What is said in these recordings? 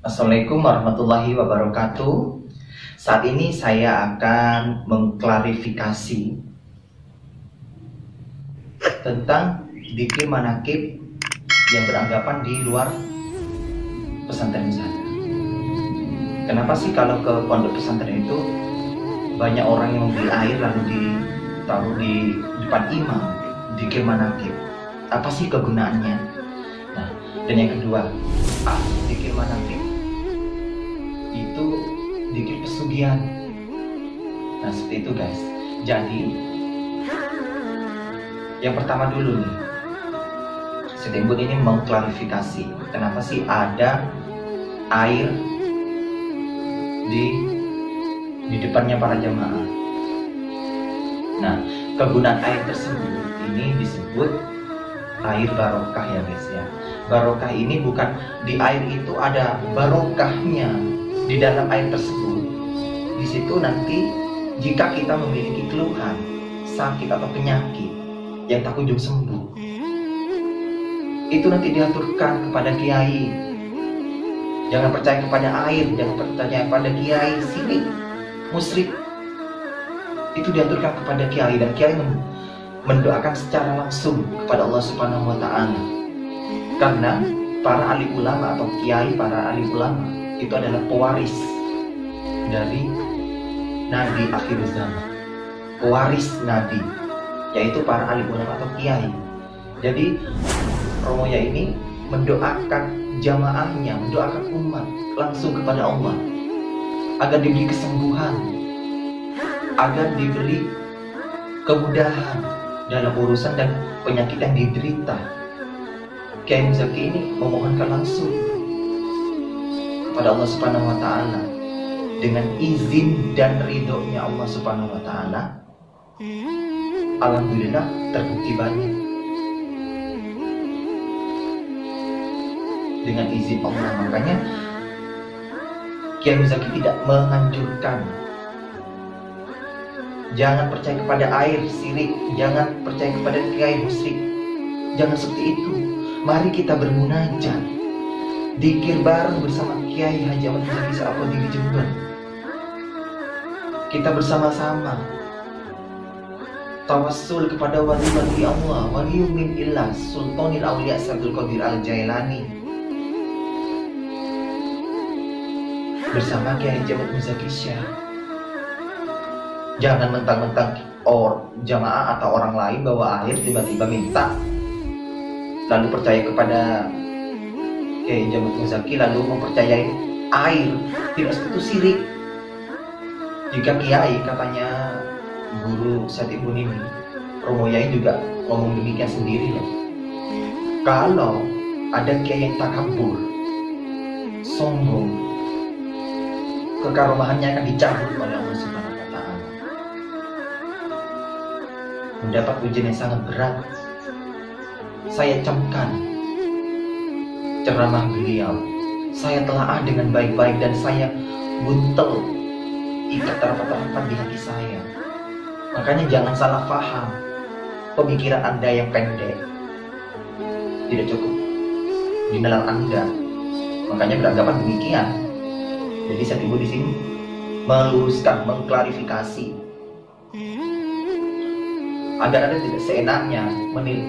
Assalamualaikum warahmatullahi wabarakatuh. Saat ini saya akan mengklarifikasi tentang dzikir manakib yang beranggapan di luar pesantren saya. Kenapa sih kalau ke pondok pesantren itu banyak orang yang membeli air lalu ditaruh di depan imam, dzikir manakib? Apa sih kegunaannya? Nah, dan yang kedua, dzikir manakib itu dzikir pesugihan. Nah, seperti itu guys. Jadi yang pertama dulu nih, Setimbun ini mengklarifikasi kenapa sih ada air di depannya para jamaah. Nah, kegunaan air tersebut ini disebut air barokah ya guys ya. Barokah ini bukan di air itu ada barokahnya di dalam air tersebut. Di situ nanti jika kita memiliki keluhan, sakit atau penyakit yang tak kunjung sembuh, itu nanti diaturkan kepada kiai. Jangan percaya kepada air, jangan percaya kepada kiai sirik, musyrik. Itu diaturkan kepada kiai dan kiai mendoakan secara langsung kepada Allah Subhanahu wa taala. Karena para ahli ulama atau kiai, para ahli ulama itu adalah pewaris dari Nabi akhir zaman, pewaris Nabi, yaitu para ahli ulama atau kiai. Jadi Romoya ini mendoakan jamaahnya, mendoakan umat langsung kepada Allah agar diberi kesembuhan, agar diberi kemudahan dalam urusan dan penyakit yang diderita. Kiai Muzaki ini memohonkan langsung kepada Allah Subhanahu wa taala dengan izin dan ridhonya Allah Subhanahu wa taala. Alhamdulillah terbukti banyak dengan izin Allah. Makanya Kiai Muzaki tidak menganjurkan jangan percaya kepada air sirik, jangan percaya kepada kiai musyrik, jangan seperti itu. Mari kita bermunajat, dzikir bareng bersama Kiai Haji Ahmad Muzaki Sa'afodi di Jember. Kita bersama-sama tawassul kepada wali-wali Allah, waliyum min illah Sultanil Auliya Abdul Qadir Al-Jailani, bersama Kiai Haji Ahmad Muzaki Syah. Jangan mentang-mentang jamaah atau orang lain bawa air tiba-tiba minta lalu percaya kepada Kiai Haji Ahmad Muzaki lalu mempercayai air. Tidak seperti itu, sirik. Jika kiai, katanya guru Setimbun ini, Romoyai juga ngomong demikian sendiri loh. Kalau ada kiai yang takabur, sombong, kekaromahannya akan dicabut oleh Allah Subhanahu wa taala. Mendapat ujian yang sangat berat. Saya camkan ceramah beliau, saya telaah dengan baik-baik dan saya buntel ikat rapat-rapat di hati saya. Makanya jangan salah paham, pemikiran Anda yang pendek tidak cukup di nalar Anda, makanya beranggapan demikian. Jadi saya tiba di sini meluruskan, mengklarifikasi agar Anda tidak seenaknya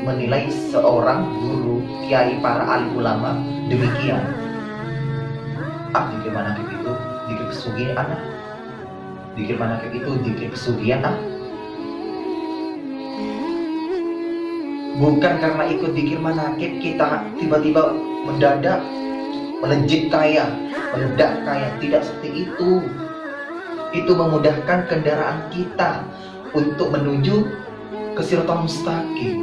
menilai seorang guru, kiai, para alim ulama demikian. Dzikir manakib itu dzikir pesugihan, dzikir manakib itu dzikir pesugihan. Bukan karena ikut dzikir manakib kita tiba-tiba mendadak melejit kaya, meledak kaya. Tidak seperti itu. Itu memudahkan kendaraan kita untuk menuju ke Siratal Mustaqim,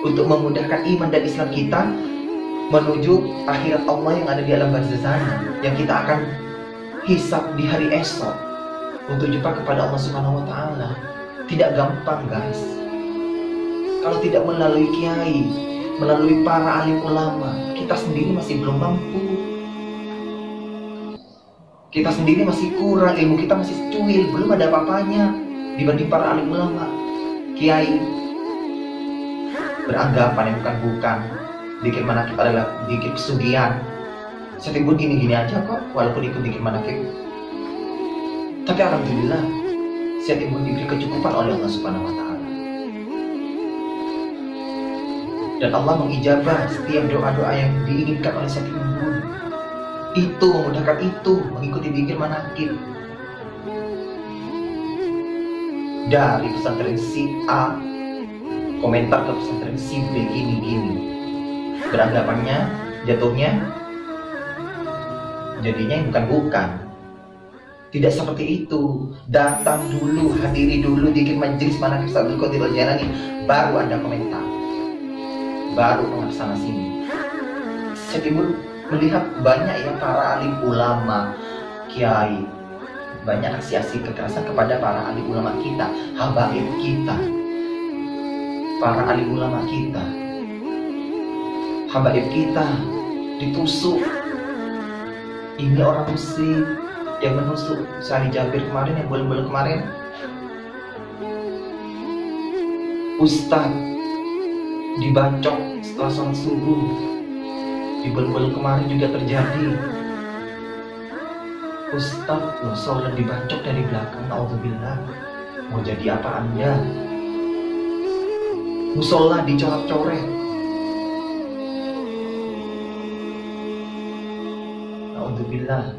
untuk memudahkan iman dan Islam kita menuju akhirat Allah yang ada di alam barzah sana, yang kita akan hisab di hari esok untuk jumpa kepada Allah Subhanahu wa taala. Tidak gampang guys. Kalau tidak melalui kiai, melalui para alim ulama, kita sendiri masih belum mampu. Kita sendiri masih kurang, ilmu kita masih cuil, belum ada apa-apanya dibanding para alim ulama. Kiai beranggapan yang bukan-bukan dzikir manakib adalah dzikir pesugihan. Saya timbul gini-gini aja kok, walaupun ikut dikir manakib. Tapi alhamdulillah, saya timbul diberi kecukupan oleh Allah Subhanahu Wa Taala. Dan Allah mengijabah setiap doa-doa yang diinginkan oleh saya timbul. Itu memudahkan itu mengikuti dikir manakib. Dari pesantren si A komentar ke pesantren si B gini-gini, beranggapannya jatuhnya jadinya yang bukan. Tidak seperti itu. Datang dulu, hadiri dulu dikir majelis manakib Abdul Qadir Al-Jailani, baru Anda komentar, baru pengaksana sini. Saya timbul melihat banyak yang para alim ulama, kiai, banyak aksi-aksi kekerasan kepada para alim ulama kita, habaib kita, para alim ulama kita, habaib kita ditusuk. Ini orang muslim yang menusuk Sari Jabir kemarin, yang bulan-bulan kemarin. Ustadz dibacok setelah sholat subuh di bulan-bulan kemarin juga terjadi. Ustadz sholat dibacok dari belakang, naudzubillah. Mau jadi apa Anda? Musola dicoret-coret, naudzubillah.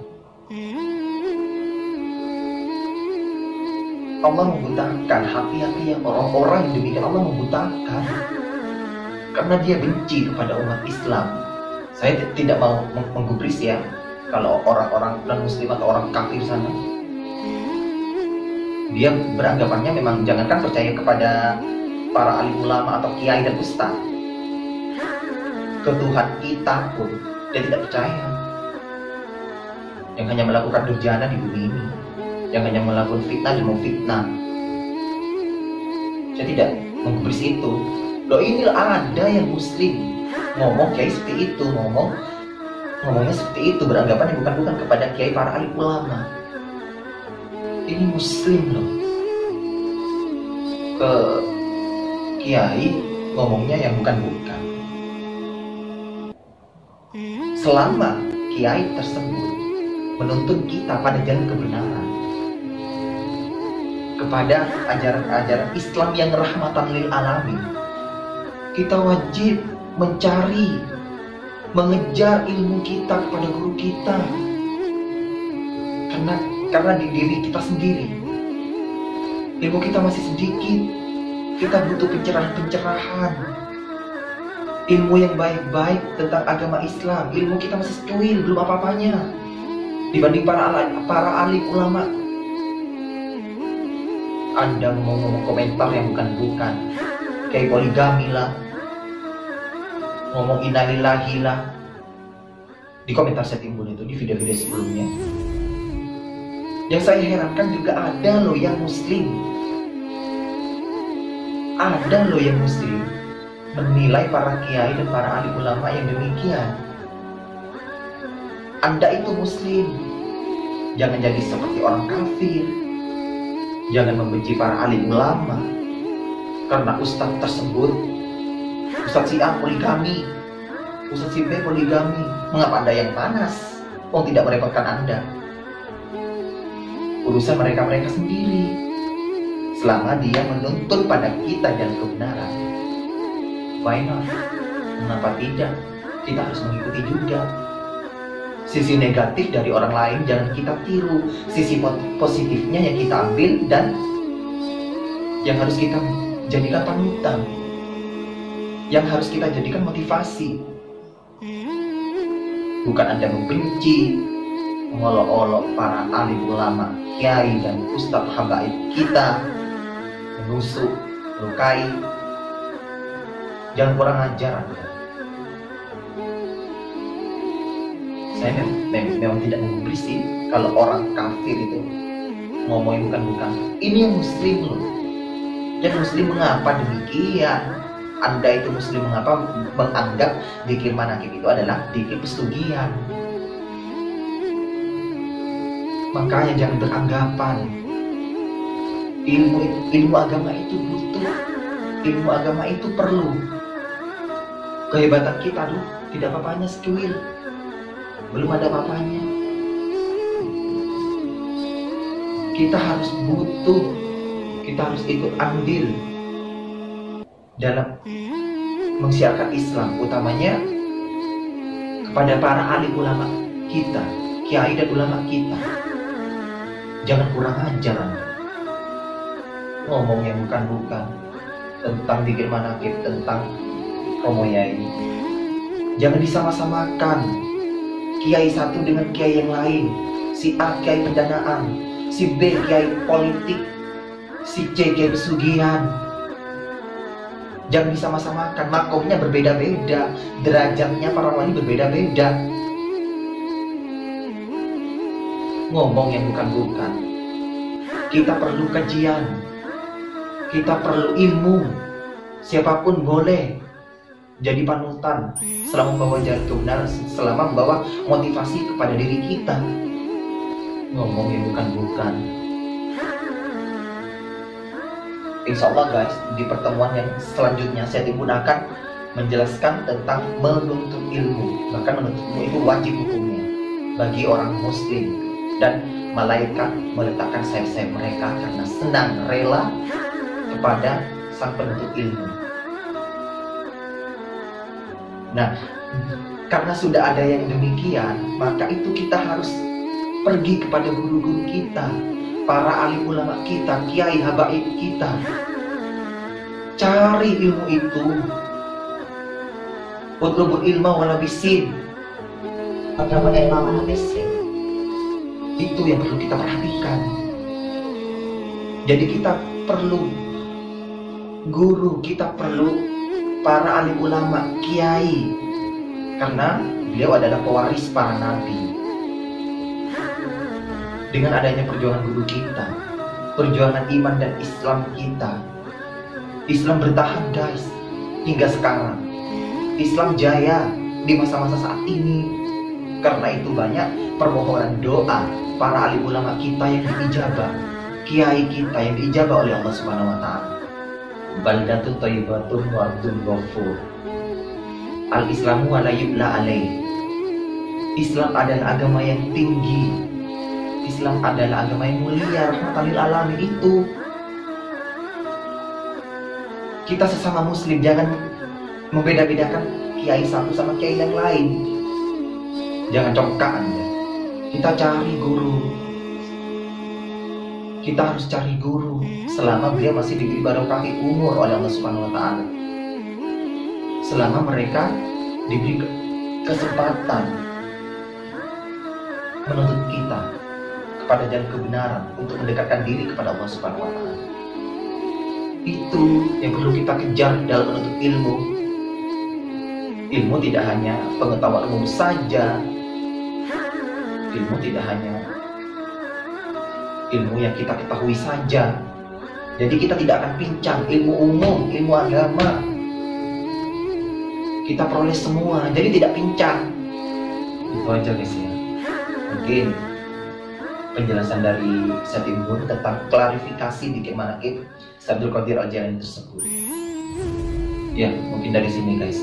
Allah membutakan hati-hati yang orang-orang yang demikian. Allah membutakan karena dia benci kepada umat Islam. Saya tidak mau menggubris ya, kalau orang-orang non-muslim atau orang kafir sana, dia beranggapannya memang jangankan percaya kepada para alim ulama atau kiai dan ustaz, ke Tuhan kita pun dia tidak percaya. Yang hanya melakukan durjana di bumi ini, yang hanya melakukan fitnah dan memfitnah. Saya tidak menggubris itu. Loh, ini ada yang muslim ngomong kiai seperti itu, ngomongnya seperti itu, beranggapan yang bukan kepada kiai para alim ulama. Ini muslim loh, ke kiai ngomongnya yang bukan. Selama kiai tersebut menuntun kita pada jalan kebenaran, kepada ajaran-ajaran Islam yang rahmatan lil alamin, kita wajib mencari, mengejar ilmu kita kepada guru kita. Karena di diri kita sendiri ilmu kita masih sedikit. Kita butuh pencerahan, ilmu yang baik-baik tentang agama Islam. Ilmu kita masih secuil, belum apa-apanya dibanding para alim ulama. Anda ngomong komentar yang bukan, kayak poligami lah, ngomong innalillahi lah di komentar saya timbul itu, di video-video sebelumnya. Yang saya herankan juga ada loh yang muslim, menilai para kiai dan para alim ulama yang demikian. Anda itu muslim, jangan jadi seperti orang kafir. Jangan membenci para alim ulama karena ustadz tersebut, ustadz si A poligami, ustadz si B poligami. Mengapa Anda yang panas? Tidak merepotkan Anda. Urusan mereka sendiri. Selama dia menuntun pada kita dan kebenaran, why not? Mengapa tidak? Kita harus mengikuti juga. Sisi negatif dari orang lain jangan kita tiru, sisi positifnya yang kita ambil dan yang harus kita jadikan panutan, yang harus kita jadikan motivasi. Bukan Anda membenci, mengolok-olok para alim ulama, kiai dan ustadz habaib kita, menusuk, melukai. Jangan kurang ajar Anda. Saya memang tidak menggubris sih kalau orang kafir itu ngomongin bukan. Ini yang muslim loh. Dan muslim mengapa demikian? Anda itu muslim mengapa menganggap dzikir manakib itu adalah dzikir pesugihan? Makanya jangan beranggapan. Ilmu agama itu butuh, ilmu agama itu perlu. Kehebatan kita tidak apa-apanya secuil. belum ada apa-apanya. Kita harus butuh, kita harus ikut andil dalam mensiarkan Islam, utamanya kepada para alim ulama kita, kiai dan ulama kita. Jangan kurang ajar ngomong yang bukan-bukan tentang bikin manakib, tentang Romo Yai. Jangan disama-samakan kiai satu dengan kiai yang lain. Si A kiai pendanaan, si B kiai politik, si C kiai pesugihan. Jangan disama-samakan, makomnya berbeda-beda, derajatnya para wali berbeda-beda. Ngomong yang bukan-bukan. Kita perlu kajian, kita perlu ilmu. Siapapun boleh jadi panutan selama membawa jalan kebenaran, selama membawa motivasi kepada diri kita. Ngomong yang bukan-bukan. Insya Allah guys, di pertemuan yang selanjutnya saya Timbun akan menjelaskan tentang menuntut ilmu. Bahkan menuntut ilmu itu wajib hukumnya bagi orang muslim. Dan malaikat meletakkan sayap-sayap mereka karena senang rela kepada sang penuntut ilmu. Nah, karena sudah ada yang demikian, maka itu kita harus pergi kepada guru-guru kita, para alim ulama kita, kiai habaib kita. Cari ilmu itu. Utlubul ilma wala bisin. Utlubul ilma wala bisin. Itu yang perlu kita perhatikan. Jadi kita perlu guru, kita perlu para alim ulama, kiai, karena beliau adalah pewaris para nabi. Dengan adanya perjuangan guru kita, perjuangan iman dan Islam kita, Islam bertahan guys hingga sekarang. Islam jaya di masa-masa saat ini. Karena itu banyak permohonan doa para alim ulama kita yang diijabah, kiai kita yang diijabah oleh Allah Subhanahu wa taala. Baldatun thayyibatun wa ardun ghafur. Al-Islamu wa la yubla alaih. Islam adalah agama yang tinggi. Islam adalah agama yang mulia, rahmatan lil alamin. Itu kita sesama muslim jangan membeda-bedakan kiai satu sama kiai yang lain. Jangan congkak Anda. Kita cari guru. Kita harus cari guru selama beliau masih diberi barokahi umur oleh Allah Subhanahu wa taala. Selama mereka diberi kesempatan menuntut kita kepada jalan kebenaran untuk mendekatkan diri kepada Allah Subhanahu wa taala. Itu yang perlu kita kejar dalam menuntut ilmu. Ilmu tidak hanya pengetahuan umum saja. Ilmu tidak hanya ilmu yang kita ketahui saja. Jadi kita tidak akan pincang ilmu umum, ilmu agama. Kita peroleh semua, jadi tidak pincang. Itu aja guys ya. Mungkin penjelasan dari saya Timbun tentang klarifikasi di manakib Abdul Qadir Al-Jailani tersebut. Ya, mungkin dari sini guys.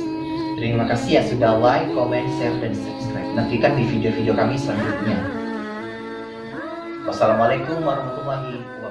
Terima kasih ya sudah like, comment, share, dan subscribe. Nantikan di video-video kami selanjutnya. Wassalamualaikum warahmatullahi wabarakatuh.